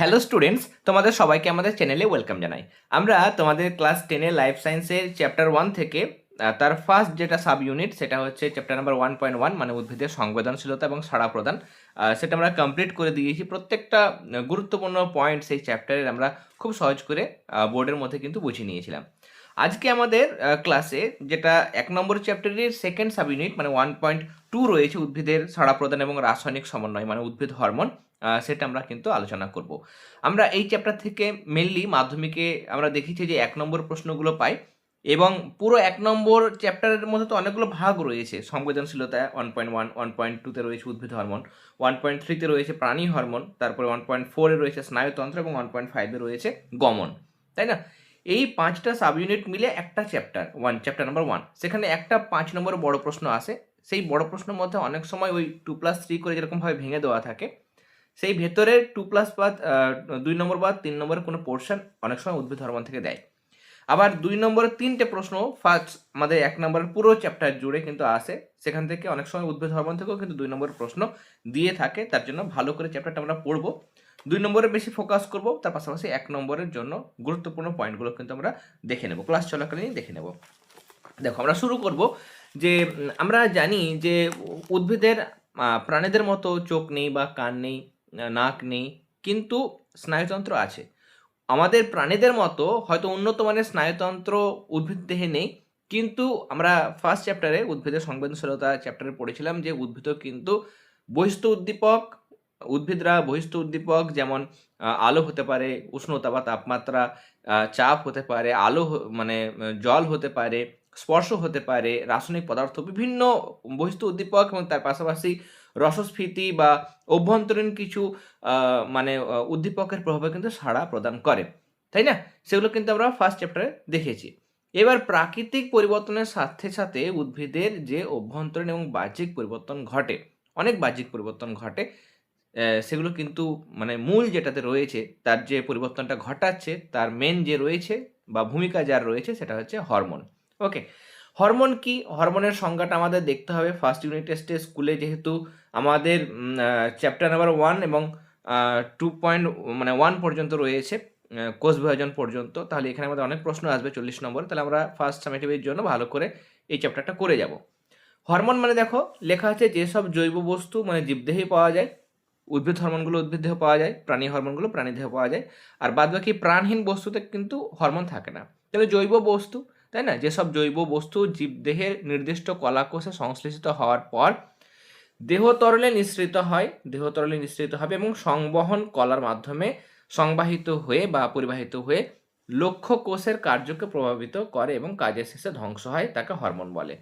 Hello students, তোমাদের সবাইকে আমাদের চ্যানেলে ওয়েলকাম জানাই। আমরা তোমাদের ক্লাস 10 এর লাইফ সায়েন্সের চ্যাপ্টার 1 থেকে তার ফার্স্ট যেটা সাব ইউনিট সেটা হচ্ছে চ্যাপ্টার নাম্বার 1.1 মানে উদ্ভিদের সংবেদনশীলতা এবং সাড়া প্রদান। সেটা আমরা কমপ্লিট করে দিয়েছি। প্রত্যেকটা গুরুত্বপূর্ণ পয়েন্ট সেই চ্যাপ্টারের আমরা খুব সহজ করে বোর্ডের মধ্যে কিন্তু বুঝিয়ে নিয়েছিলাম। আজকে আমাদের ক্লাসে যেটা 1 নম্বর চ্যাপ্টারের সেকেন্ড সাব ইউনিট মানে 1.2 রয়েছে উদ্ভিদের সাড়া প্রদান এবং রাসায়নিক সমন্বয় মানে উদ্ভিদ হরমোন, সেটা আমরা কিন্তু আলোচনা করব। আমরা এই চ্যাপ্টার থেকে মেনলি মাধ্যমিকে আমরা দেখেছি যে 1 নম্বর প্রশ্নগুলো পাই এবং পুরো 1 নম্বর চ্যাপ্টারের মধ্যে তো অনেকগুলো ভাগ রয়েছে। সংবেদনশীলতা 1.1, 1.2-তে রয়েছে উদ্ভিদ হরমোন, 1.3-তে রয়েছে প্রাণী হরমোন, তারপরে 1.4-এ রয়েছে স্নায়ুতন্ত্র এবং 1.5-এ রয়েছে গমন, তাই না? এই 5টা সাব ইউনিট মিলে একটা চ্যাপ্টার চ্যাপ্টার নাম্বার 1। সেখানে একটা 5 নম্বর বড় প্রশ্ন আসে। সেই বড় প্রশ্নের মধ্যে অনেক সময় ওই 2+3 করে যেরকমভাবে ভেঙে দেওয়া থাকে, সেই ভেতরে 2+ বা 2 নম্বর বা 3 নম্বরের কোনো পোর্শন অনেক সময় উদ্ভিদ হরমোন থেকে দেয়। আবার 2 নম্বরের 3টে প্রশ্ন ফার্স্ট আমাদের 1 নম্বরের পুরো চ্যাপ্টার জুড়ে কিন্তু আসে। সেখান থেকে অনেক সময় উদ্ভিদ হরমোন থেকেও কিন্তু 2 নম্বরের প্রশ্ন দিয়ে থাকে। তার জন্য ভালো করে চ্যাপ্টারটা আমরা পড়বো। 2 নম্বরে বেশি ফোকাস করব, তার পাশাপাশি 1 নম্বরের জন্য গুরুত্বপূর্ণ পয়েন্টগুলো কিন্তু আমরা দেখে নেব, ক্লাস চলাকালীন দেখে নেব। দেখো, আমরা শুরু করব যে আমরা জানি যে উদ্ভিদের প্রাণীদের মতো চোখ নেই বা কান নেই, নাক নেই, কিন্তু স্নায়ুতন্ত্র আছে। আমাদের প্রাণীদের মতো হয়তো উন্নত মানের স্নায়ুতন্ত্র উদ্ভিদ দেহে নেই, কিন্তু আমরা ফার্স্ট চ্যাপ্টারে উদ্ভিদের সংবেদনশীলতা চ্যাপ্টারে পড়েছিলাম যে উদ্ভিদও কিন্তু বহিস্থ উদ্দীপক। উদ্ভিদরা বহিস্থ উদ্দীপক যেমন আলো হতে পারে, উষ্ণতা বা তাপমাত্রা, চাপ হতে পারে, মানে জল হতে পারে, স্পর্শ হতে পারে, রাসায়নিক পদার্থ, বিভিন্ন বহিস্থ উদ্দীপক এবং তার পাশাপাশি রসস্ফীতি বা অভ্যন্তরীণ কিছু মানে উদ্দীপকের প্রভাবে কিন্তু সাড়া প্রদান করে, তাই না? সেগুলো কিন্তু আমরা ফার্স্ট চ্যাপ্টারে দেখেছি। এবার প্রাকৃতিক পরিবর্তনের সাথে সাথে উদ্ভিদের যে অভ্যন্তরীণ এবং বাহ্যিক পরিবর্তন ঘটে, অনেক বাহ্যিক পরিবর্তন ঘটে, সেগুলো কিন্তু মানে মূল যেটাতে রয়েছে তার যে পরিবর্তনটা ঘটাচ্ছে তার মেন যে রয়েছে বা ভূমিকা যার রয়েছে সেটা হচ্ছে হরমোন। ওকে, হরমোন কি? হরমোনের সংজ্ঞাটা আমাদের দেখতে হবে ফার্স্ট ইউনিট টেস্টে স্কুলে, যেহেতু আমাদের চ্যাপ্টার নাম্বার 1 এবং 2.1 পর্যন্ত রয়েছে, কোষ বিভাজন পর্যন্ত। তাহলে এখানে আমাদের অনেক প্রশ্ন আসবে 40 নম্বর। তাহলে আমরা ফার্স্ট সামেটিভের জন্য ভালো করে এই চ্যাপ্টারটা করে যাব। হরমোন মানে দেখো লেখা আছে যেসব জৈব বস্তু মানে জীবদেহেই পাওয়া যায়। উদ্ভিদ হরমোনগুলো উদ্ভিদ দেহে পাওয়া যায়, প্রাণী হরমোনগুলো প্রাণী দেহে পাওয়া যায়, আর বাদবাকি প্রাণহীন বস্তুতে কিন্তু হরমোন থাকে না। তাহলে জৈব বস্তু, তাই না? যেসব জৈব বস্তু জীবদেহের নির্দিষ্ট কলাকোষে সংশ্লেষিত হওয়ার পর দেহ তরলে নিঃসৃত হবে এবং সংবহন কলার মাধ্যমে সংবাহিত হয়ে বা পরিবাহিত হয়ে লক্ষ্য কোষের কার্যকে প্রভাবিত করে এবং কাজের শেষে ধ্বংস হয়, তাকে হরমোন বলে।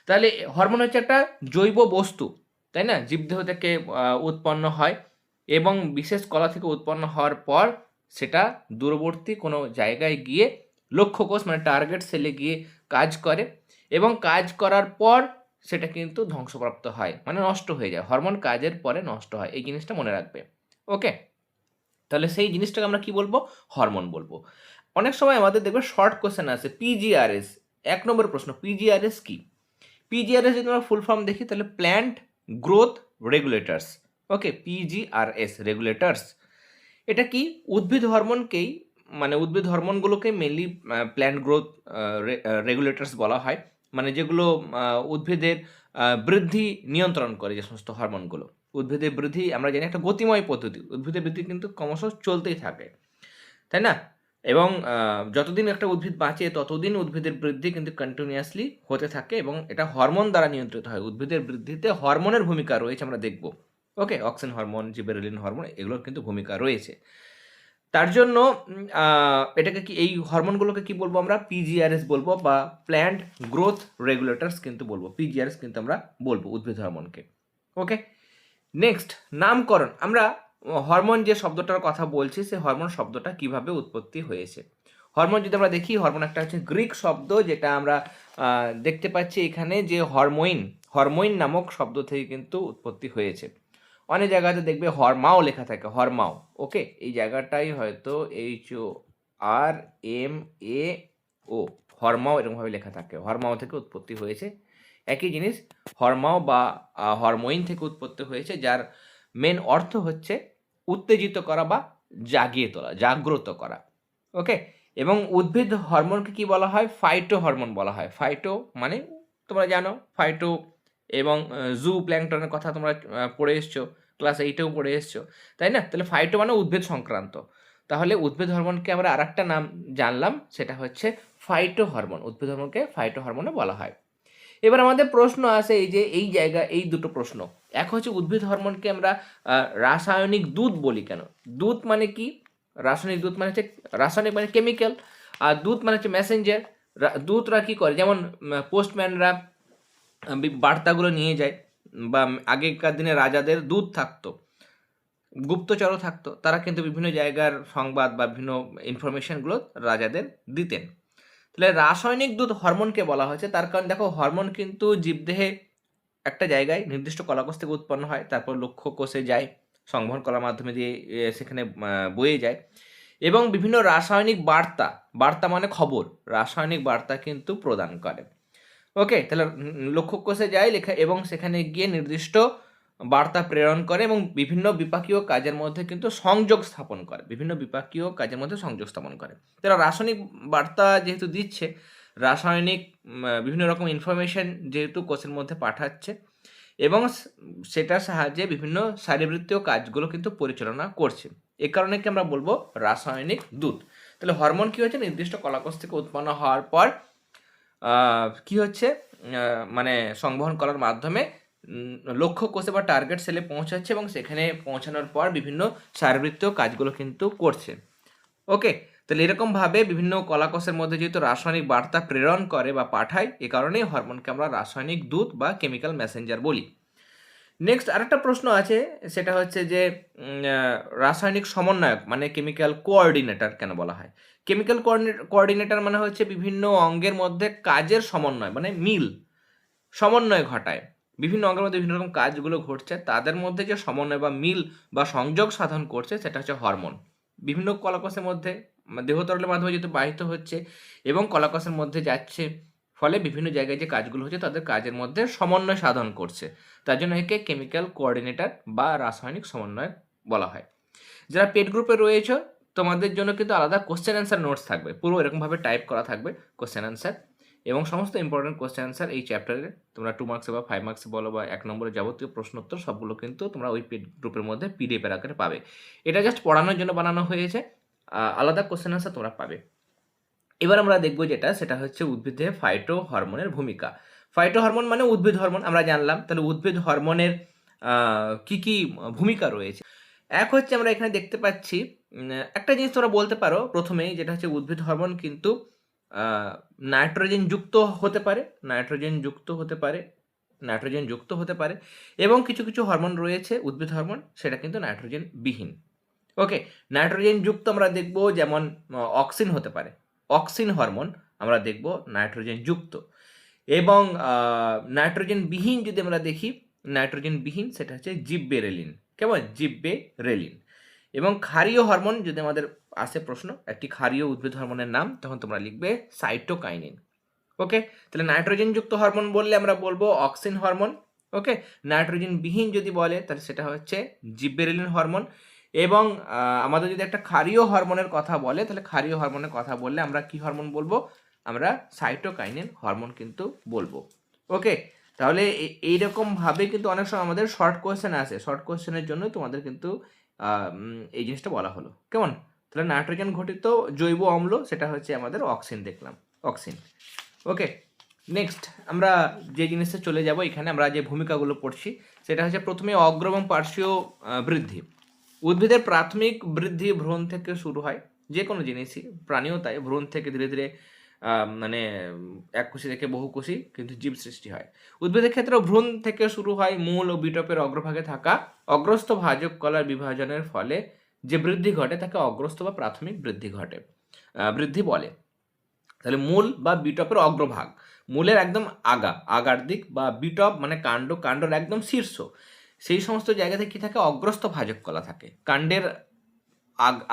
তাহলে হরমোন হচ্ছে একটা জৈব বস্তু, তাই না? জীবদেহ থেকে উৎপন্ন হয় এবং বিশেষ কলা থেকে উৎপন্ন হওয়ার পর সেটা দূরবর্তী কোনো জায়গায় গিয়ে লক্ষ্য কোষ মানে টার্গেট সেলে গিয়ে কাজ করে এবং কাজ করার পর সেটা কিন্তু ধ্বংসপ্রাপ্ত হয়, মানে নষ্ট হয়ে যায়। হরমোন কাজের পরে নষ্ট হয়, এই জিনিসটা মনে রাখবে। ওকে, তাহলে সেই জিনিসটাকে আমরা কি বলবো? হরমোন বলবো। অনেক সময় আমাদের দেখবে শর্ট কোশ্চেন আছে, পিজিআরএস। 1 নম্বর প্রশ্ন, পিজিআরএস কি? পিজিআরএস যদি আমরা ফুল ফর্ম দেখি তাহলে প্ল্যান্ট গ্রোথ রেগুলেটরস। ওকে, পিজিআরএস রেগুলেটরস এটা কি? উদ্ভিদ হরমোনকেই মানে উদ্ভিদ হরমোনগুলোকে মেনলি প্ল্যান্ট গ্রোথ রেগুলেটরস বলা হয়। মানে যেগুলো উদ্ভিদের বৃদ্ধি নিয়ন্ত্রণ করে, যে সমস্ত হরমোনগুলো। উদ্ভিদের বৃদ্ধি আমরা জানি একটা গতিময় পদ্ধতি, উদ্ভিদের বৃদ্ধি কিন্তু ক্রমশ চলতেই থাকে, তাই না? এবং যতদিন একটা উদ্ভিদ বাঁচে ততদিন উদ্ভিদের বৃদ্ধি কিন্তু কন্টিনিউয়াসলি হতে থাকে এবং এটা হরমোন দ্বারা নিয়ন্ত্রিত হয়। উদ্ভিদের বৃদ্ধিতে হরমোনের ভূমিকা রয়েছে, আমরা দেখব। ওকে, অক্সিন হরমোন, জিবেরেলিন হরমোন, এগুলোর কিন্তু ভূমিকা রয়েছে। তার জন্য এটাকে কি, এই হরমোনগুলোকে কি বলবো আমরা? পিজিআরএস বলবো বা প্ল্যান্ট গ্রোথ রেগুলেটরস কিন্তু বলবো। পিজিআরএস কিন্তু আমরা বলবো উদ্ভিদ হরমোনকে। ওকে, নেক্সট, নামকরণ। আমরা হরমোন যে শব্দটার কথা বলছি, সেই হরমোন শব্দটা কিভাবে উৎপত্তি হয়েছে। হরমোন যদি আমরা দেখি, হরমোন একটা হচ্ছে গ্রিক শব্দ, যেটা আমরা দেখতে পাচ্ছি এখানে যে হরমোইন নামক শব্দ থেকে কিন্তু উৎপত্তি হয়েছে। অনেক জায়গাতে দেখবে হরমাও লেখা থাকে, হরমাও। ওকে, এই জায়গাটাই হয়তো HORMAO, হরমাও এরকমভাবে লেখা থাকে। হরমাও থেকে উৎপত্তি হয়েছে। একই জিনিস, হরমাও বা হরমোইন থেকে উৎপত্তি হয়েছে, যার মেন অর্থ হচ্ছে উত্তেজিত করা বা জাগিয়ে তোলা, জাগ্রত করা। ওকে, এবং উদ্ভিদ হরমোনকে কি বলা হয়? ফাইটো হরমোন বলা হয়। ফাইটো মানে তোমরা জানো, ফাইটো এবং জু প্ল্যাংটনের কথা তোমরা পড়ে এসছো, ক্লাস 8এও পড়ে এসছো, তাই না? তাহলে ফাইটো মানে উদ্ভিদ সংক্রান্ত। তাহলে উদ্ভিদ হরমোনকে আমরা আরেকটা নাম জানলাম, সেটা হচ্ছে ফাইটো হরমোন। উদ্ভিদ হরমোনকে ফাইটো হরমোনও বলা হয়। এবার আমাদের প্রশ্ন আসে এই যে এই জায়গা, এই দুটো প্রশ্ন। এক হচ্ছে উদ্ভিদ হরমোনকে আমরা রাসায়নিক দূত বলি কেন? দূত মানে কি? রাসায়নিক দূত মানে হচ্ছে, রাসায়নিক মানে কেমিক্যাল, আর দূত মানে হচ্ছে মেসেঞ্জার। দূতরা কি করে? যেমন পোস্টম্যানরা বার্তাগুলো নিয়ে যায়, বা আগেকার দিনে রাজাদের দূত থাকতো, গুপ্তচরও থাকতো, তারা কিন্তু বিভিন্ন জায়গার সংবাদ বা বিভিন্ন ইনফরমেশনগুলো রাজাদের দিতেন। তাহলে রাসায়নিক দূত হরমোনকে বলা হয়েছে, তার কারণ দেখো হরমোন কিন্তু জীবদেহে একটা জায়গায় নির্দিষ্ট কলাকোষ থেকে উৎপন্ন হয়, তারপর লক্ষ্য কোষে যায়, সংবহন কলার মাধ্যমে দিয়ে সেখানে বয়ে যায়, এবং বিভিন্ন রাসায়নিক বার্তা, বার্তা মানে খবর, রাসায়নিক বার্তা কিন্তু প্রদান করে। ওকে, তাহলে লক্ষ্য কোষে যায় লেখা, এবং সেখানে গিয়ে নির্দিষ্ট বার্তা প্রেরণ করে, এবং বিভিন্ন বিপাকীয় কাজের মধ্যে কিন্তু সংযোগ স্থাপন করে, বিভিন্ন বিপাকীয় কাজের মধ্যে সংযোগ স্থাপন করে। তারা রাসায়নিক বার্তা যেহেতু দিচ্ছে, রাসায়নিক বিভিন্ন রকম ইনফরমেশন যেহেতু কোষের মধ্যে পাঠাচ্ছে, এবং সেটার সাহায্যে বিভিন্ন শারীরবৃত্তীয় কাজগুলো কিন্তু পরিচালনা করছে, এ কারণে কি আমরা বলবো রাসায়নিক দূত। তাহলে হরমোন কি হচ্ছে? নির্দিষ্ট কলাকোষ থেকে উৎপন্ন হওয়ার পর কি হচ্ছে, মানে সংবহন করার মাধ্যমে লক্ষ্য কোষে বা টার্গেট সেলে পৌঁছাচ্ছে, এবং সেখানে পৌঁছানোর পর বিভিন্ন শারীরবৃত্তীয় কাজগুলো কিন্তু করছে। ওকে, তাহলে এরকমভাবে বিভিন্ন কলাকোষের মধ্যে যেহেতু রাসায়নিক বার্তা প্রেরণ করে বা পাঠায়, এ কারণেই হরমোনকে আমরা রাসায়নিক দূত বা কেমিক্যাল মেসেঞ্জার বলি। নেক্সট আরেকটা প্রশ্ন আছে, সেটা হচ্ছে যে রাসায়নিক সমন্বয়ক মানে কেমিক্যাল কোঅর্ডিনেটর কেন বলা হয়? কেমিক্যাল কোঅর্ডিনেটর মানে হচ্ছে বিভিন্ন অঙ্গের মধ্যে কাজের সমন্বয়, মানে মিল, সমন্বয় ঘটায়। বিভিন্ন অঙ্গের মধ্যে বিভিন্ন রকম কাজগুলো ঘটছে, তাদের মধ্যে যে সমন্বয় বা মিল বা সংযোগ সাধন করছে, সেটা হচ্ছে হরমোন। বিভিন্ন কলাকোষের মধ্যে দেহতরলের মাধ্যমে যেহেতু বাহিত হচ্ছে এবং কলাকোষের মধ্যে যাচ্ছে, ফলে বিভিন্ন জায়গায় যে কাজগুলো হচ্ছে তাদের কাজের মধ্যে সমন্বয় সাধন করছে, তার জন্য একে কেমিক্যাল কোঅর্ডিনেটর বা রাসায়নিক সমন্বয় বলা হয়। যারা পেড গ্রুপে রয়েছে, তোমাদের জন্য কিন্তু আলাদা কোশ্চেন অ্যান্সার নোটস থাকবে, পুরো এরকমভাবে টাইপ করা থাকবে কোশ্চেন অ্যান্সার, এবং সমস্ত ইম্পর্টেন্ট কোশ্চেন অ্যান্সার এই চ্যাপ্টারে তোমরা 2 মার্কসে বা 5 মার্কসে বলো বা 1 নম্বরের যাবতীয় প্রশ্নোত্তর সবগুলো কিন্তু তোমরা ওই পেড গ্রুপের মধ্যে পিডিএফ এর আকারে পাবে। এটা জাস্ট পড়ানোর জন্য বানানো হয়েছে, আলাদা কোশ্চেন অ্যান্সার তোমরা পাবে। এবার আমরা দেখব যেটা, সেটা হচ্ছে উদ্ভিদে ফাইটো হরমোনের ভূমিকা। ফাইটো হরমোন মানে উদ্ভিদ হরমোন আমরা জানলাম, তাহলে উদ্ভিদ হরমোনের কি কি ভূমিকা রয়েছে? এক হচ্ছে আমরা এখানে দেখতে পাচ্ছি, একটা জিনিস তোমরা বলতে পারো প্রথমেই, যেটা হচ্ছে উদ্ভিদ হরমোন কিন্তু নাইট্রোজেন যুক্ত হতে পারে, নাইট্রোজেন যুক্ত হতে পারে, নাইট্রোজেন যুক্ত হতে পারে, এবং কিছু কিছু হরমোন রয়েছে উদ্ভিদ হরমোন, সেটা কিন্তু নাইট্রোজেন বিহীন। ওকে, নাইট্রোজেন যুক্ত আমরা দেখব যেমন অক্সিন হতে পারে, অক্সিন হরমোন আমরা দেখব নাইট্রোজেন যুক্ত, এবং নাইট্রোজেন বিহীন যদি আমরা দেখি, নাইট্রোজেন বিহীন সেটা হচ্ছে জিব্বেরেলিন। কেমন? জিব্বেরেলিন। এবং ক্ষারীয় হরমোন যদি আমাদের আসে প্রশ্ন, একটি ক্ষারীয় উদ্ভিদ হরমোনের নাম, তখন তোমরা লিখবে সাইটোকাইনিন। ওকে, তাহলে নাইট্রোজেন যুক্ত হরমোন বললে আমরা বলবো অক্সিন হরমোন। ওকে, নাইট্রোজেন বিহীন যদি বলে তাহলে সেটা হচ্ছে জিব্বেরেলিন হরমোন। এবং আমাদের যদি একটা ক্ষারীয় হরমোনের কথা বলে, তাহলে ক্ষারীয় হরমোনের কথা বললে আমরা কি হরমোন বলবো? আমরা সাইটোকাইনিন হরমোন কিন্তু বলবো। ওকে, তাহলে এইরকমভাবে কিন্তু অনেক সময় আমাদের শর্ট কোয়েশ্চেন আসে, শর্ট কোয়েশ্চেনের জন্য তোমাদের কিন্তু এই জিনিসটা বলা হলো। কেমন? তাহলে নাইট্রোজেন ঘটিত জৈব অম্ল সেটা হচ্ছে আমাদের অক্সিন, দেখলাম অক্সিন। ওকে, নেক্সট আমরা যে জিনিসে চলে যাব, এখানে আমরা যে ভূমিকাগুলো পড়ছি, সেটা হচ্ছে প্রথমে অগ্র এবং পার্শ্বীয় বৃদ্ধি। উদ্ভিদের প্রাথমিক বৃদ্ধি ভ্রূণ থেকে শুরু হয়, যে কোনো জিনিসই, প্রাণীও তাই, ভ্রূণ থেকে ধীরে ধীরে মানে এককোষী থেকে বহুকোষী কিন্তু জীব সৃষ্টি হয়। উদ্ভিদের ক্ষেত্রে ভ্রূণ থেকে শুরু হয় মূল ও বিটপের অগ্রভাগে থাকা অগ্রস্থ ভাজক কলার বিভাজনের ফলে যে বৃদ্ধি ঘটে তাকে অগ্রস্থ বা প্রাথমিক বৃদ্ধি ঘটে, বৃদ্ধি বলে। তাহলে মূল বা বিটপের অগ্রভাগ, মূলের একদম আগার দিক, বা বিটপ মানে কাণ্ড, কাণ্ডের একদম শীর্ষ, সেই সমস্ত জায়গাতে কি থাকে? অগ্রস্থ ভাজক কলা থাকে। কাণ্ডের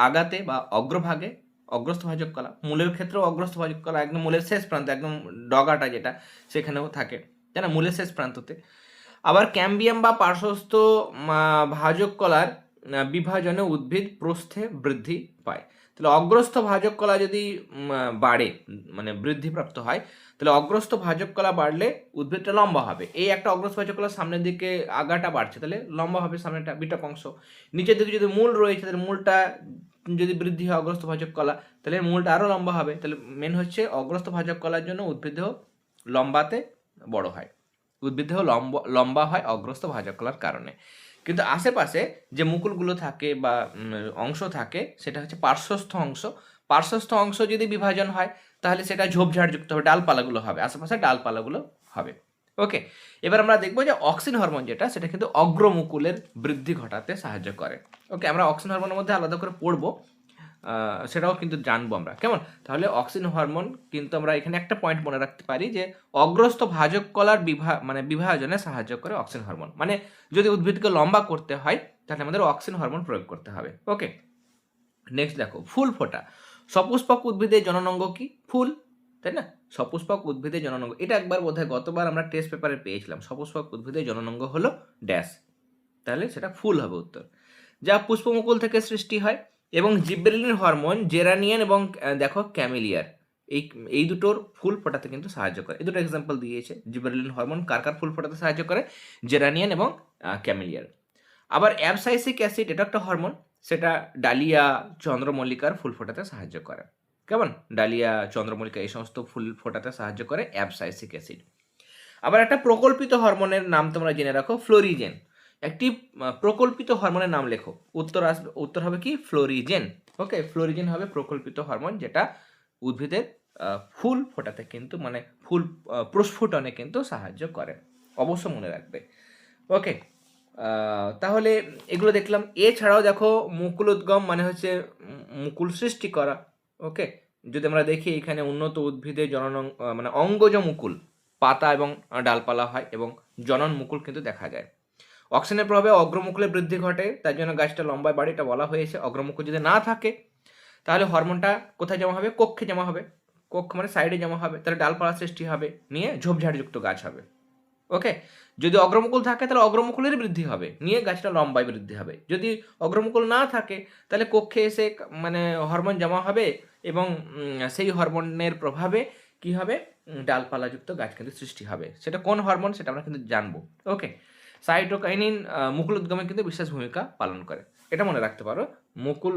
আগাতে বা অগ্রভাগে অগ্রস্থ ভাজক কলা, মূলের ক্ষেত্রেও অগ্রস্থ ভাজক কলা একদম মূলের শেষ প্রান্তে, একদম ডগাটা যেটা সেখানেও থাকে, তাই না? মূলের শেষ প্রান্ততে। আবার ক্যাম্বিয়াম বা পার্শ্বস্থ ভাজক কলার বিভাজনে উদ্ভিদ প্রস্থে বৃদ্ধি পায়। তাহলে অগ্রস্থ ভাজক কলা যদি বাড়ে, মানে বৃদ্ধিপ্রাপ্ত হয়, তাহলে অগ্রস্থ ভাজক কলা বাড়লে উদ্ভিদটা লম্বা হবে। এই একটা অগ্রস্থ ভাজক কলা সামনের দিকে আগাটা বাড়ছে, তাহলে লম্বা হবে সামনেটা বিটক অংশ। নিচের দিকে যদি মূল রয়েছে, তাহলে মূলটা যদি বৃদ্ধি হয় অগ্রস্থ ভাজক কলা, তাহলে মূলটা আরও লম্বা হবে। তাহলে মেন হচ্ছে অগ্রস্থ ভাজক কলার জন্য উদ্ভিদেহ লম্বাতে বড় হয়, উদ্ভিদেহ লম্বা হয় অগ্রস্থ ভাজক কলার কারণে। কিন্তু আশেপাশে যে মুকুলগুলো থাকে বা অংশ থাকে, সেটা হচ্ছে পার্শ্বস্থ অংশ। পার্শ্বস্থ অংশ যদি বিভাজন হয়, তাহলে সেটা ঝোপঝাড়যুক্ত হবে, ডালপালাগুলো হবে, আশেপাশে ডালপালাগুলো হবে। ওকে, এবার আমরা দেখবো যে অক্সিন হরমোন যেটা, সেটা কিন্তু অগ্রমুকুলের বৃদ্ধি ঘটাতে সাহায্য করে। ওকে, আমরা অক্সিন হরমোনের মধ্যে আলাদা করে পড়বো, সেটাও কিন্তু জানবো আমরা, কেমন? তাহলে অক্সিন হরমোন কিন্তু আমরা এখানে একটা পয়েন্ট মনে রাখতে পারি যে অগ্রস্থ ভাজক কলার বিভাজনে সাহায্য করে অক্সিন হরমোন। মানে যদি উদ্ভিদকে লম্বা করতে হয়, তাহলে আমাদের অক্সিন হরমোন প্রয়োগ করতে হবে। ওকে, নেক্সট দেখো, ফুল ফোটা। সপুষ্পক উদ্ভিদের জননাঙ্গ কি? ফুল, তাই না? সপুষ্পক উদ্ভিদের জননাঙ্গ, এটা একবার বোধহয় গতবার আমরা টেস্ট পেপারে পেয়েছিলাম। সপুষ্পক উদ্ভিদের জননাঙ্গ হলো ড্যাশ, তাহলে সেটা ফুল হবে উত্তর। যা পুষ্পমুকুল থেকে সৃষ্টি হয়, এবং জিব্রেলিন হরমোন জেরানিয়ান এবং দেখো ক্যামেলিয়ার, এই দুটোর ফুল ফোটাতে কিন্তু সাহায্য করে। এই দুটো এক্সাম্পল দিয়েছে। জিব্রেলিন হরমোন কার কার ফুল ফোটাতে সাহায্য করে? জেরানিয়ান এবং ক্যামেলিয়ার। আবার অ্যাবসাইসিক অ্যাসিড, এটা একটা হরমোন, সেটা ডালিয়া, চন্দ্রমল্লিকার ফুল ফোটাতে সাহায্য করে। কেমন? ডালিয়া, চন্দ্রমল্লিকা এই সমস্ত ফুল ফোটাতে সাহায্য করে অ্যাবসাইসিক অ্যাসিড। আবার একটা প্রকল্পিত হরমোনের নাম তোমরা জেনে রাখো, ফ্লোরিজেন। একটি প্রকল্পিত হরমোনের নাম লেখো, উত্তর হবে কি? ফ্লোরিজেন। ওকে, ফ্লোরিজেন হবে প্রকল্পিত হরমোন, যেটা উদ্ভিদের ফুল ফোটাতে কিন্তু, মানে ফুল প্রস্ফুটনে কিন্তু সাহায্য করে, অবশ্য মনে রাখবে। ওকে, তাহলে এগুলো দেখলাম। এছাড়াও দেখো, মুকুল উদ্গম মানে হচ্ছে মুকুল সৃষ্টি করা। ওকে, যদি আমরা দেখি এখানে উন্নত উদ্ভিদের মানে অঙ্গজ মুকুল, পাতা এবং ডালপালা হয়, এবং জনন মুকুল কিন্তু দেখা যায়। অক্সিজেনের প্রভাবে অগ্রমুকুলের বৃদ্ধি ঘটে, তার জন্য গাছটা লম্বায় বাড়ে, এটা বলা হয়েছে। অগ্রমুকুল যদি না থাকে, তাহলে হরমোনটা কোথায় জমা হবে? কক্ষে জমা হবে। কক্ষ মানে সাইডে জমা হবে, তাহলে ডালপালা সৃষ্টি হবে, নিয়ে ঝোপঝাড়যুক্ত গাছ হবে। ওকে, যদি অগ্রমুকুল থাকে, তাহলে অগ্রমুকুলের বৃদ্ধি হবে, নিয়ে গাছটা লম্বায় বৃদ্ধি হবে। যদি অগ্রমুকুল না থাকে, তাহলে কক্ষে এসে মানে হরমোন জমা হবে, এবং সেই হরমোনের প্রভাবে কি হবে? ডালপালাযুক্ত গাছ কিন্তু সৃষ্টি হবে। সেটা কোন হরমোন, সেটা আমরা কিন্তু জানবো। ওকে, সাইটোকাইনিন মুকুল উদ্গমে কিন্তু বিশেষ ভূমিকা পালন করে, এটা মনে রাখতে পারো। মুকুল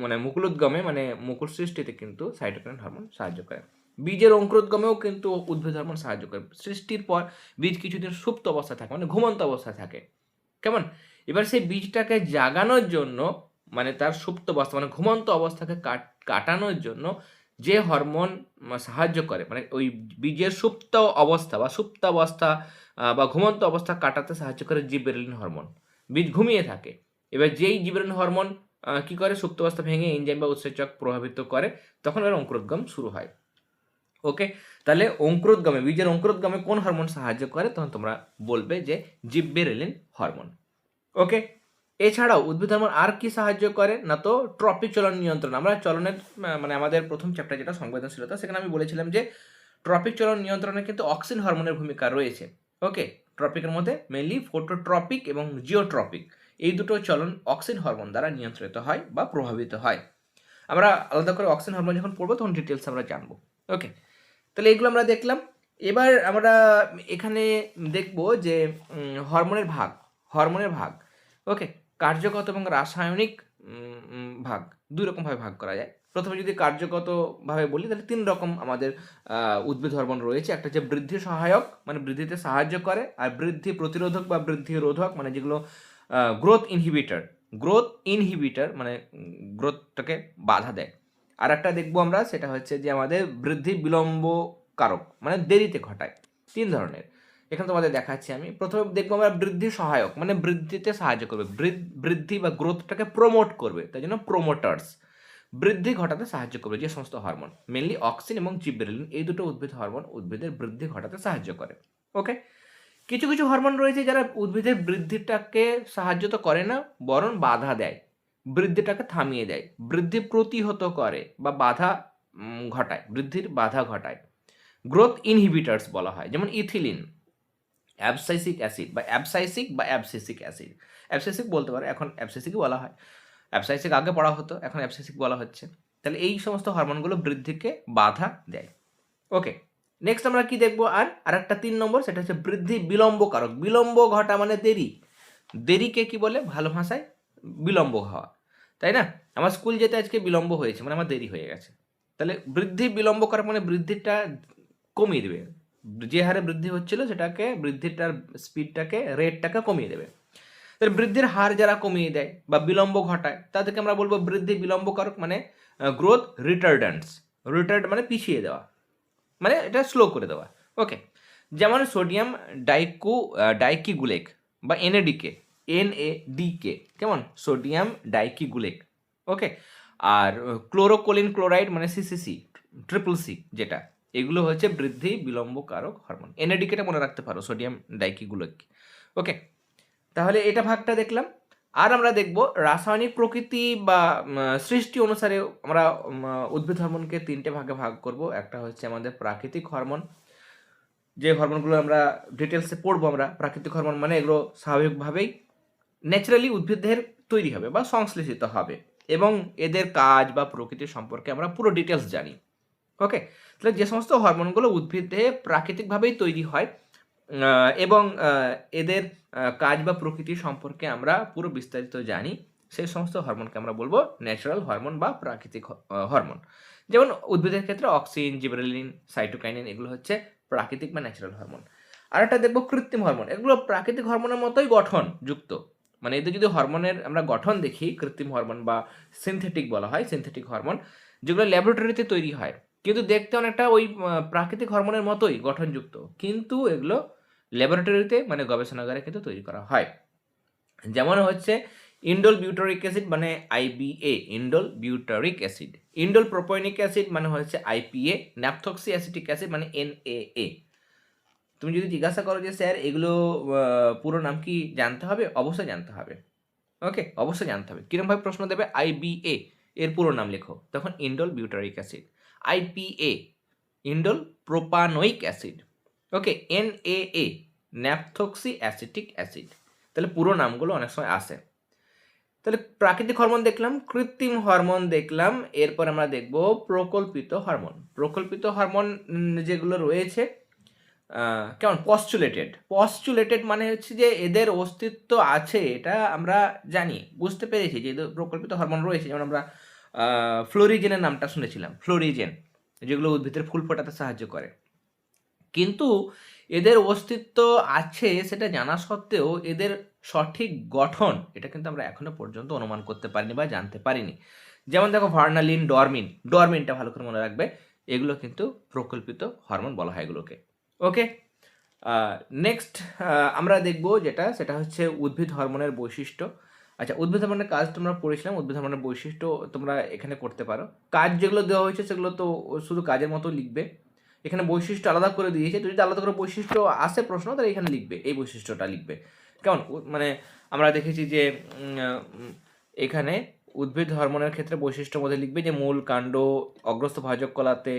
মানে মুকুল উদ্গমে, মানে মুকুল সৃষ্টিতে কিন্তু সাইটোকাইনিন হরমোন সাহায্য করে। বীজের অঙ্কুরোদ্গমেও কিন্তু উদ্ভিদ হরমোন সাহায্য করে। সৃষ্টির পর বীজ কিছুদিন সুপ্ত অবস্থায় থাকে, মানে ঘুমন্ত অবস্থায় থাকে। কেমন? এবার সেই বীজটাকে জাগানোর জন্য, মানে তার সুপ্ত অবস্থা, মানে ঘুমন্ত অবস্থাকে কাটানোর জন্য যে হরমোন সাহায্য করে, মানে ওই বীজের সুপ্ত অবস্থা বা সুপ্তাবস্থা বা ঘুমন্ত অবস্থা কাটাতে সাহায্য করে জিবেরেলিন হরমোন। বীজ ঘুমিয়ে থাকে, এবার যেই জিবেরেলিন হরমোন কি করে? সুপ্তাবস্থা ভেঙে এনজাইম বা উৎসেচক প্রভাবিত করে, তখন এর অঙ্কুরোদ্গম শুরু হয়। ওকে, তাহলে অঙ্কুরোদ্গমে, বীজের অঙ্কুরোদ্গমে কোন হরমোন সাহায্য করে? তখন তোমরা বলবে যে জিব্বেরেলিন হরমোন। ওকে, এছাড়াও উদ্ভিদ হরমোন আর কি সাহায্য করে না, তো ট্রপিক চলন নিয়ন্ত্রণ। আমরা চলনের মানে আমাদের প্রথম চ্যাপ্টার যেটা সংবেদনশীলতা, সেখানে আমি বলেছিলাম যে ট্রপিক চলন নিয়ন্ত্রণে কিন্তু অক্সিন হরমোনের ভূমিকা রয়েছে। ওকে, ট্রপিকের মধ্যে মেইনলি ফোটোট্রপিক এবং জিওট্রপিক, এই দুটো চলন অক্সিন হরমোন দ্বারা নিয়ন্ত্রিত হয় বা প্রভাবিত হয়। আমরা আলাদা করে অক্সিন হরমোন যখন পড়বো, তখন ডিটেলস আমরা জানবো। ওকে, তাহলে এগুলো আমরা দেখলাম। এবার আমরা এখানে দেখব যে হরমোনের ভাগ। ওকে, কার্যগত এবং রাসায়নিক ভাগ, দুই রকমভাবে ভাগ করা যায়। প্রথমে যদি কার্যগতভাবে বলি, তাহলে 3 রকম আমাদের উদ্ভিদ হরমোন রয়েছে। একটা হচ্ছে বৃদ্ধি সহায়ক, মানে বৃদ্ধিতে সাহায্য করে, আর বৃদ্ধি প্রতিরোধক বা বৃদ্ধি রোধক, মানে যেগুলো গ্রোথ ইনহিবিটর, মানে গ্রোথটাকে বাধা দেয়। আর একটা দেখবো আমরা, সেটা হচ্ছে যে আমাদের বৃদ্ধি বিলম্ব কারক, মানে দেরিতে ঘটায়। 3 ধরনের এখানে তোমাদের দেখাচ্ছি আমি। প্রথমে দেখবো আমরা বৃদ্ধি সহায়ক, মানে বৃদ্ধিতে সাহায্য করবে, বৃদ্ধি বা গ্রোথটাকে প্রমোট করবে, তাই জন্য প্রমোটার্স। বৃদ্ধি ঘটাতে সাহায্য করবে যে সমস্ত হরমোন, মেনলি অক্সিন এবং জিবেরেলিন, এই দুটো উদ্ভিদ হরমোন উদ্ভিদের বৃদ্ধি ঘটাতে সাহায্য করে। ওকে, কিছু কিছু হরমোন রয়েছে যারা উদ্ভিদের বৃদ্ধিটাকে সাহায্য তো করে না, বরং বাধা দেয়, বৃদ্ধিটাকে থামিয়ে দেয়, বৃদ্ধি প্রতিহত করে বা বাধা ঘটায়, বৃদ্ধির বাধা ঘটায়। গ্রোথ ইনহিবিটার্স বলা হয়, যেমন ইথিলিন। অ্যাবসাইসিক অ্যাসিড বা অ্যাবসিসিক অ্যাসিড, অ্যাবসিসিক বলতে পারো, এখন অ্যাবসিসিকই বলা হয়, অ্যাবসাইসিক আগে পড়া হতো, এখন অ্যাবসিসিক বলা হচ্ছে। তাহলে এই সমস্ত হরমোনগুলো বৃদ্ধিকে বাধা দেয়। ওকে, নেক্সট আমরা কি দেখবো, আর একটা 3 নম্বর, সেটা হচ্ছে বৃদ্ধি বিলম্বকারক। বিলম্ব ঘটা মানে দেরি, দেরিকে কি বলে ভালো ভাষায়, বিলম্ব হওয়া, তাই না? আমার স্কুল যেতে আজকে বিলম্ব হয়েছে মানে আমার দেরি হয়ে গেছে। তাহলে বৃদ্ধি বিলম্বকারক মানে বৃদ্ধিটা কমিয়ে দেবে, যে হারে বৃদ্ধি হচ্ছিল সেটাকে, বৃদ্ধিটার স্পিডটাকে, রেটটাকে কমিয়ে দেবে। তাহলে বৃদ্ধির হার যারা কমিয়ে দেয় বা বিলম্ব ঘটায় তাদেরকে আমরা বলবো বৃদ্ধি বিলম্বকারক, মানে গ্রোথ রিটার্ডেন্টস। রিটার্ড মানে পিছিয়ে দেওয়া, মানে এটা স্লো করে দেওয়া। ওকে, যেমন সোডিয়াম ডাইকিগুলেক বা এনএডিকে, এনএডিকে, কেমন, সোডিয়াম ডাইকিগুলেক। ওকে, আর ক্লোরোকোলিন ক্লোরাইড মানে সিসিসি, ট্রিপল সি যেটা, এগুলো হচ্ছে বৃদ্ধি বিলম্বকারক হরমোন। এনএডিকেটা মনে রাখতে পারো, সোডিয়াম ডাইকিগুলেক। ওকে, তাহলে এটা ভাগটা দেখলাম। আর আমরা দেখব রাসায়নিক প্রকৃতি বা সৃষ্টি অনুসারে আমরা উদ্ভিদ হরমোনকে 3টে ভাগে ভাগ করব। একটা হচ্ছে আমাদের প্রাকৃতিক হরমোন, যে হরমোনগুলো আমরা ডিটেলসে পড়বো। আমরা প্রাকৃতিক হরমোন মানে এগুলো স্বাভাবিকভাবেই ন্যাচারালি উদ্ভিদের তৈরি হবে বা সংশ্লেষিত হবে, এবং এদের কাজ বা প্রকৃতি সম্পর্কে আমরা পুরো ডিটেলস জানি। ওকে, তাহলে যে সমস্ত হরমোনগুলো উদ্ভিদে প্রাকৃতিকভাবেই তৈরি হয় এবং এদের কাজ বা প্রকৃতি সম্পর্কে আমরা পুরো বিস্তারিত জানি, সেই সমস্ত হরমোনকে আমরা বলবো ন্যাচারাল হরমোন বা প্রাকৃতিক হরমোন। যেমন উদ্ভিদের ক্ষেত্রে অক্সিন, জিবরেলিন, সাইটোকাইনিন, এগুলো হচ্ছে প্রাকৃতিক বা ন্যাচারাল হরমোন। আর একটা দেখবো কৃত্রিম হরমোন, এগুলো প্রাকৃতিক হরমোনের মতোই গঠন যুক্ত, মানে এদের যদি হরমোনের আমরা গঠন দেখি, কৃত্রিম হরমোন বা সিনথেটিক বলা হয়, সিনথেটিক হরমোন, যেগুলো ল্যাবরেটরিতে তৈরি হয়, কিন্তু দেখতে অনেকটা ওই প্রাকৃতিক হরমোনের মতোই গঠনযুক্ত, কিন্তু এগুলো ল্যাবরেটরিতে মানে গবেষণাগারে কিন্তু তৈরি করা হয়। যেমন হচ্ছে ইন্ডোল বিউটারিক অ্যাসিড মানে IBA, indole butyric acid. Indole propionic acid মানে হচ্ছে আইপিএ। ন্যাপথক্সি অ্যাসিটিক অ্যাসিড মানে এনএএ। তুমি যদি জিজ্ঞাসা করো যে স্যার এগুলো পুরো নাম কি জানতে হবে, অবশ্যই জানতে হবে। ওকে, অবশ্যই জানতে হবে। কিরমভাবে প্রশ্ন দেবে, আইবিএ এর পুরো নাম লেখো, তখন indole butyric acid. IPA indole propanoic acid. Okay, NAA naphthoxy acetic acid. তাহলে পুরো নামগুলো অনেক সময় আসে। তাহলে প্রাকৃতিক হরমোন দেখলাম, কৃত্রিম হরমোন দেখলাম, এরপর আমরা দেখব প্রকল্পিত হরমোন। প্রকল্পিত হরমোন যেগুলো রয়েছে, কেমন, পস্চুলেটেড মানে হচ্ছে যে এদের অস্তিত্ব আছে, এটা আমরা জানি, বুঝতে পেরেছি যে এদের প্রকল্পিত হরমোন রয়েছে। যেমন আমরা ফ্লোরিজেনের নামটা শুনেছিলাম, ফ্লোরিজেন, যেগুলো উদ্ভিদের ফুল ফোটাতে সাহায্য করে, কিন্তু এদের অস্তিত্ব আছে সেটা জানা সত্ত্বেও এদের সঠিক গঠন এটা কিন্তু আমরা এখনো পর্যন্ত অনুমান করতে পারিনি বা জানতে পারিনি। যেমন দেখো ভার্নালিন, ডরমিনটা ভালো করে মনে রাখবে, এগুলো কিন্তু প্রকল্পিত হরমোন বলা হয় এগুলোকে। ওকে, নেক্সট আমরা দেখব যেটা, সেটা হচ্ছে উদ্ভিদ হরমোনের বৈশিষ্ট্য। আচ্ছা, উদ্ভিদ হরমোনের কাজ তোমরা পড়েছিলাম, উদ্ভিদ হরমোনের বৈশিষ্ট্য তোমরা এখানে করতে পারো। কাজ যেগুলো দেওয়া হয়েছে সেগুলো তো শুধু কাজের মতো লিখবে, এখানে বৈশিষ্ট্য আলাদা করে দিয়েছে, যদি আলাদা করে বৈশিষ্ট্য আসে প্রশ্ন তাহলে এখানে লিখবে, এই বৈশিষ্ট্যটা লিখবে। কেমন, মানে আমরা দেখেছি যে এখানে উদ্ভিদ হরমোনের ক্ষেত্রে বৈশিষ্ট্যের মধ্যে লিখবে যে মূল, কাণ্ড, অগ্রস্থ ভাজক কলাতে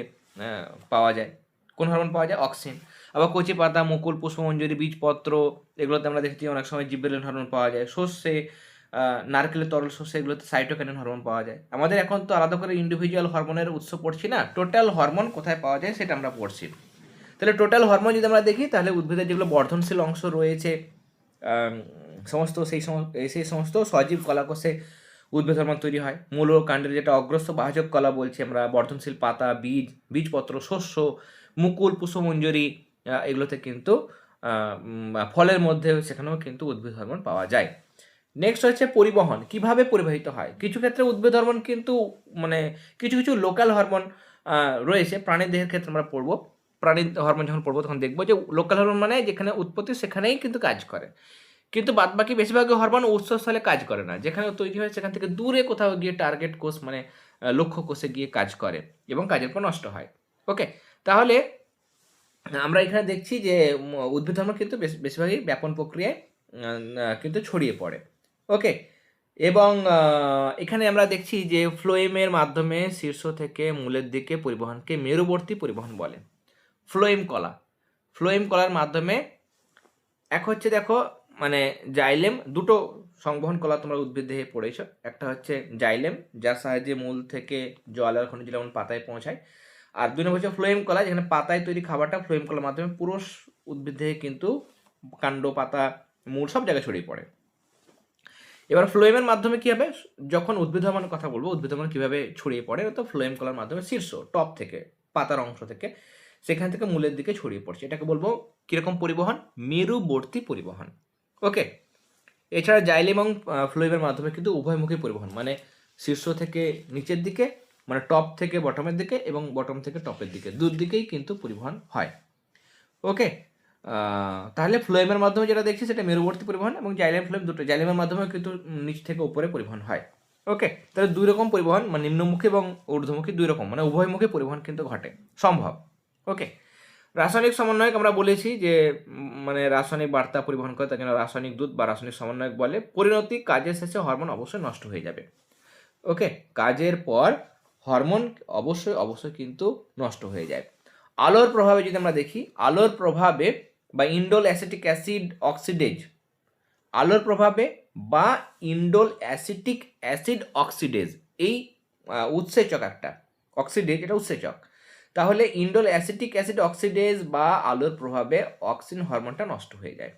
পাওয়া যায় কোন হরমোন পাওয়া যায়, অক্সিন। আবার কচি পাতা, মুকুল, পুষ্পমঞ্জরি, বীজপত্র, এগুলোতে আমরা দেখেছি অনেক সময় জিবরেলিন হরমোন পাওয়া যায়। শস্যে, নারকেলের তরল শস্য, এগুলোতে সাইটোকাইনিন হরমোন পাওয়া যায়। আমাদের এখন তো আলাদা করে ইন্ডিভিজুয়াল হরমোনের উৎস পড়ছি না, টোটাল হরমোন কোথায় পাওয়া যায় সেটা আমরা পড়ছি। তাহলে টোটাল হরমোন যদি আমরা দেখি, তাহলে উদ্ভিদের যেগুলো বর্ধনশীল অংশ রয়েছে সেই সমস্ত সজীব কলাকোষে উদ্ভিদ হরমোন তৈরি হয়। মূল ও কাণ্ডের যেটা অগ্রস্থ বাহক কলা বলছি আমরা, বর্ধনশীল পাতা, বীজপত্র, শস্য, মুকুল, পুষ্পমঞ্জরি, এগুলোতে কিন্তু ফলের মধ্যে সেখানেও কিন্তু উদ্ভিদ হরমোন পাওয়া যায়। নেক্সট হচ্ছে পরিবহন, কিভাবে পরিবাহিত হয়। কিছু ক্ষেত্রে উদ্ভিদ হরমোন কিন্তু মানে কিছু লোকাল হরমোন রয়েছে, প্রাণীর দেহের ক্ষেত্রে আমরা পড়বো। প্রাণীর হরমোন যখন পড়বো তখন দেখবো যে লোকাল হরমোন মানে যেখানে উৎপত্তি সেখানেই কিন্তু কাজ করে, কিন্তু বাদবাকি বেশিরভাগ হরমোন উৎসস্থলে কাজ করে না, যেখানে তৈরি হয় সেখান থেকে দূরে কোথাও গিয়ে টার্গেট কোষ মানে লক্ষ্য কোষে গিয়ে কাজ করে এবং কাজের পর নষ্ট হয়। ওকে, তাহলে আমরা এখানে দেখছি যে উদ্ভিদ হরমোন কিন্তু বেশিরভাগই ব্যাপন প্রক্রিয়ায় কিন্তু ছড়িয়ে পড়ে। ওকে, এবং এখানে আমরা দেখছি যে ফ্লোয়েমের মাধ্যমে শীর্ষ থেকে মূলের দিকে পরিবহনকে মেরুবর্তী পরিবহন বলে। ফ্লোয়েম কলার মাধ্যমে এক হচ্ছে দেখো মানে জাইলেম, দুটো সংবহন কলা তোমরা উদ্ভিদ দেহে পড়েছ। একটা হচ্ছে জাইলেম, যার সাহায্যে মূল থেকে জল আর খনিজ লবণ পাতায় পৌঁছায়। আর দুই নম্বর হচ্ছে ফ্লোয়েম কলা, যেখানে পাতায় তৈরি খাবারটা ফ্লোয়েম কলার মাধ্যমে পুরো উদ্ভিদ দেহে কিন্তু কাণ্ড, পাতা, মূল সব জায়গায় ছড়িয়ে পড়ে। এবার ফ্লোয়েমের মাধ্যমে কি হবে, যখন উদ্ভিদ হরমোনের কথা বলবো, উদ্ভিদ হরমোন কিভাবে ছড়িয়ে পড়ে, তো ফ্লোয়েম কলার মাধ্যমে শীর্ষ টপ থেকে, পাতার অংশ থেকে, সেখান থেকে মূলের দিকে ছড়িয়ে পড়ছে। এটাকে বলবো কিরকম পরিবহন, মেরুবর্তী পরিবহন। ওকে, এছাড়া জাইলেম এবং ফ্লোয়েমের মাধ্যমে কিন্তু উভয়মুখী পরিবহন, মানে শীর্ষ থেকে নিচের দিকে, মানে টপ থেকে বটমের দিকে এবং বটম থেকে টপের দিকে, দুদিকেই কিন্তু পরিবহন হয়। ওকে, তাহলে ফ্লোয়েমের মাধ্যমে যেটা দেখছি সেটা মেরুবর্তী পরিবহন, এবং জাইলেম ফ্লোয়েম দুটো, জাইলেমের মাধ্যমে কিন্তু নিচ থেকে উপরে পরিবহন হয়। ওকে, তাহলে দুই রকম পরিবহন, মানে নিম্নমুখী এবং ঊর্ধ্বমুখী দুই রকম, মানে উভয়মুখী পরিবহন কিন্তু ঘটে, সম্ভব। ওকে, রাসায়নিক সমন্বয়ক আমরা বলেছি যে মানে রাসায়নিক বার্তা পরিবহন করে, তার জন্য রাসায়নিক দূত বা রাসায়নিক সমন্বয়ক বলে। পরিণতি, কাজের শেষে হরমোন অবশ্যই নষ্ট হয়ে যাবে। ওকে, কাজের পর হরমোন অবশ্যই কিন্তু নষ্ট হয়ে যায়। আলোর প্রভাবে যদি আমরা দেখি, আলোর প্রভাবে বা ইন্ডোল অ্যাসিটিক অ্যাসিড অক্সিডেজ, আলোর প্রভাবে বা ইন্ডোল অ্যাসিটিক অ্যাসিড অক্সিডেজ, এই উৎসেচক একটা, অক্সিডেজ এটা উৎসেচক। তাহলে ইন্ডোল অ্যাসিটিক অ্যাসিড অক্সিডেজ বা আলোর প্রভাবে অক্সিন হরমোনটা নষ্ট হয়ে যায়,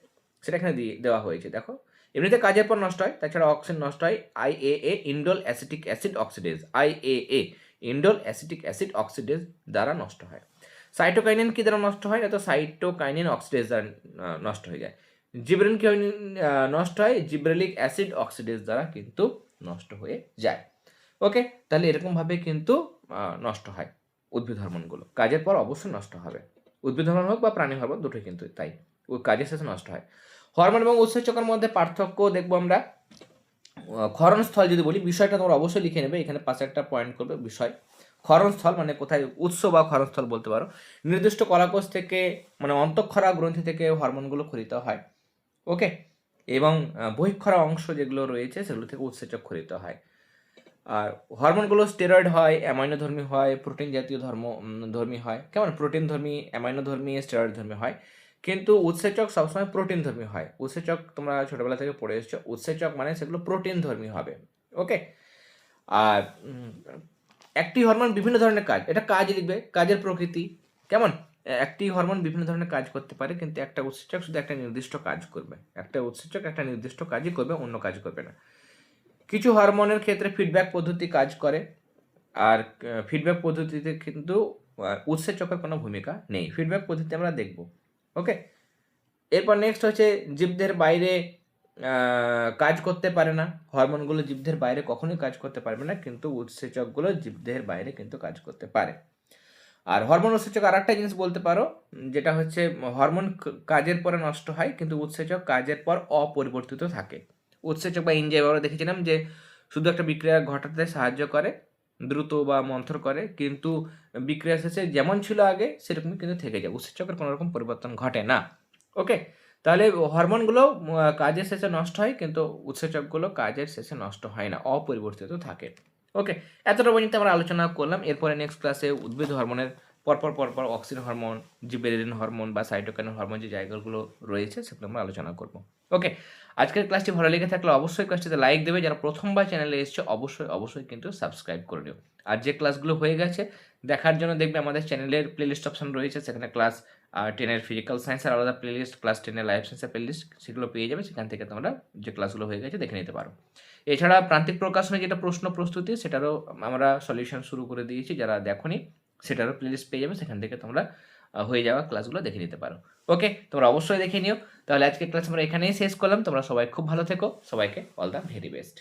সেটা এখানে দেওয়া হয়েছে। দেখো, এমনিতে কাজের পর নষ্ট হয়, তাছাড়া অক্সিন নষ্ট হয় IAA, indole acetic acid oxidase, IAA, indole acetic acid oxidase দ্বারা নষ্ট হয়। সাইটোকাইনিন কি দ্বারা নষ্ট হয়, তো সাইটোকাইনিন অক্সিডেজ দ্বারা নষ্ট হয়ে যায়। জিব্রেলিন কি নষ্ট হয়, জিব্রেলিক অ্যাসিড অক্সিডেজ দ্বারা কিন্তু নষ্ট হয়ে যায়। ওকে, তাহলে এরকমভাবে কিন্তু নষ্ট হয় উদ্ভিদ হরমোনগুলো, কাজের পর অবশ্যই নষ্ট হবে। উদ্ভিদ হরমোন হোক বা প্রাণী হরমোন, দুটোই কিন্তু তাই, কাজের শেষে নষ্ট হয়। হরমোন এবং উৎসেচকের মধ্যে পার্থক্য দেখবো আমরা। ক্ষরণস্থল যদি বলি, বিষয়টা তোমরা অবশ্যই লিখে নেবে, এখানে পাশে একটা পয়েন্ট করবে বিষয়। ক্ষরণস্থল মানে কোথায়, উৎস বা ক্ষরণস্থল বলতে পারো, নির্দিষ্ট কলাকোষ থেকে, মানে অন্তঃক্ষরা গ্রন্থি থেকে হরমোনগুলো খরিত হয়। ওকে, এবং বহিঃক্ষরা অংশ যেগুলো রয়েছে সেগুলো থেকে উৎসেচক খরিত হয়। আর হরমোনগুলো স্টেরয়েড হয়, অ্যামাইনোধর্মী হয়, প্রোটিন জাতীয় ধর্মী হয়। কেমন, প্রোটিন ধর্মী, অ্যামাইনোধর্মী, স্টেরয়েড ধর্মী হয়, কিন্তু উৎসেচক সবসময় প্রোটিন ধর্মী হয়। উৎসেচক তোমরা ছোটবেলা থেকে পড়ে এসছো, উৎসেচক মানে সেগুলো প্রোটিন ধর্মী হবে। ওকে, আর একটি হরমোন বিভিন্ন ধরনের কাজ, এটা কাজ লিখবে, কাজের প্রকৃতি কেমন, একটি হরমোন বিভিন্ন ধরনের কাজ করতে পারে, কিন্তু একটা উৎসেচক শুধু একটা নির্দিষ্ট কাজ করবে, একটা উৎসেচক একটা নির্দিষ্ট কাজই করবে, অন্য কাজ করবে না। কিছু হরমোনের ক্ষেত্রে ফিডব্যাক পদ্ধতি কাজ করে, আর ফিডব্যাক পদ্ধতিতে কিন্তু উৎসেচকের কোনো ভূমিকা নেই। ফিডব্যাক পদ্ধতি আমরা দেখব। ওকে, এরপর নেক্সট হচ্ছে জীবদের বাইরে কাজ করতে পারে না, হরমোনগুলো জীবদের বাইরে কখনোই কাজ করতে পারবে না, কিন্তু উৎসেচকগুলো জীবদের বাইরে কিন্তু কাজ করতে পারে। আর হরমোন উৎসেচক আর একটা জিনিস বলতে পারো, যেটা হচ্ছে হরমোন কাজের পরে নষ্ট হয়, কিন্তু উৎসেচক কাজের পর অপরিবর্তিত থাকে। উৎসেচক বা এনজাইম আমরা দেখেছিলাম যে শুধু একটা বিক্রিয়া ঘটাতে সাহায্য করে, দ্রুত বা মন্থর করে, কিন্তু বিক্রিয়া শেষে যেমন ছিল আগে সেরকমই কিন্তু থেকে যায়, উৎসেচকের কোনো রকম পরিবর্তন ঘটে না। ওকে, তাহলে হরমোনগুলো কাজের শেষে নষ্ট হয়, কিন্তু উৎসেচকগুলো কাজের শেষে নষ্ট হয় না, অপরিবর্তিত থাকে। ওকে, এতটা পর্যন্ত আমরা আলোচনা করলাম। এরপরে নেক্সট ক্লাসে উদ্ভিদ হরমোনের পরপর অক্সিন হরমোন, জিবেরেলিন হরমোন বা সাইটোকাইনিন হরমোন যে জায়গাগুলো রয়েছে সেগুলো আমরা আলোচনা করব। ওকে, আজকের ক্লাসটি ভালো লেগে থাকলে অবশ্যই ক্লাসটিতে লাইক দেবে, যারা প্রথমবার চ্যানেলে এসছে অবশ্যই কিন্তু সাবস্ক্রাইব করে নিও। আর যে ক্লাসগুলো হয়ে গেছে দেখার জন্য দেখবে আমাদের চ্যানেলের প্লেলিস্ট অপশন রয়েছে, সেখানে ক্লাস 10-এর ফিজিক্যাল সায়েন্সের আলাদা প্লেলিস্ট, ক্লাস 10-এর লাইফ সায়েন্সের প্লেলিস্ট, সেগুলো পেয়ে যাবে, সেখান থেকে তোমরা যে ক্লাসগুলো হয়ে গেছে দেখে নিতে পারো। এছাড়া প্রান্তিক প্রকাশনে যেটা প্রশ্ন প্রস্তুতি, সেটারও আমরা সলিউশন শুরু করে দিয়েছি, যারা দেখোনি সেটারও প্লেলিস্ট পেয়ে যাবে, সেখান থেকে তোমরা হয়ে যাওয়া ক্লাসগুলো দেখে নিতে পারো। ওকে, তোমরা অবশ্যই দেখে নিও। তাহলে আজকে ক্লাস আমরা এখানেই শেষ করলাম। তোমরা সবাই খুব ভালো থেকো, সবাইকে অল দ্য ভেরি বেস্ট।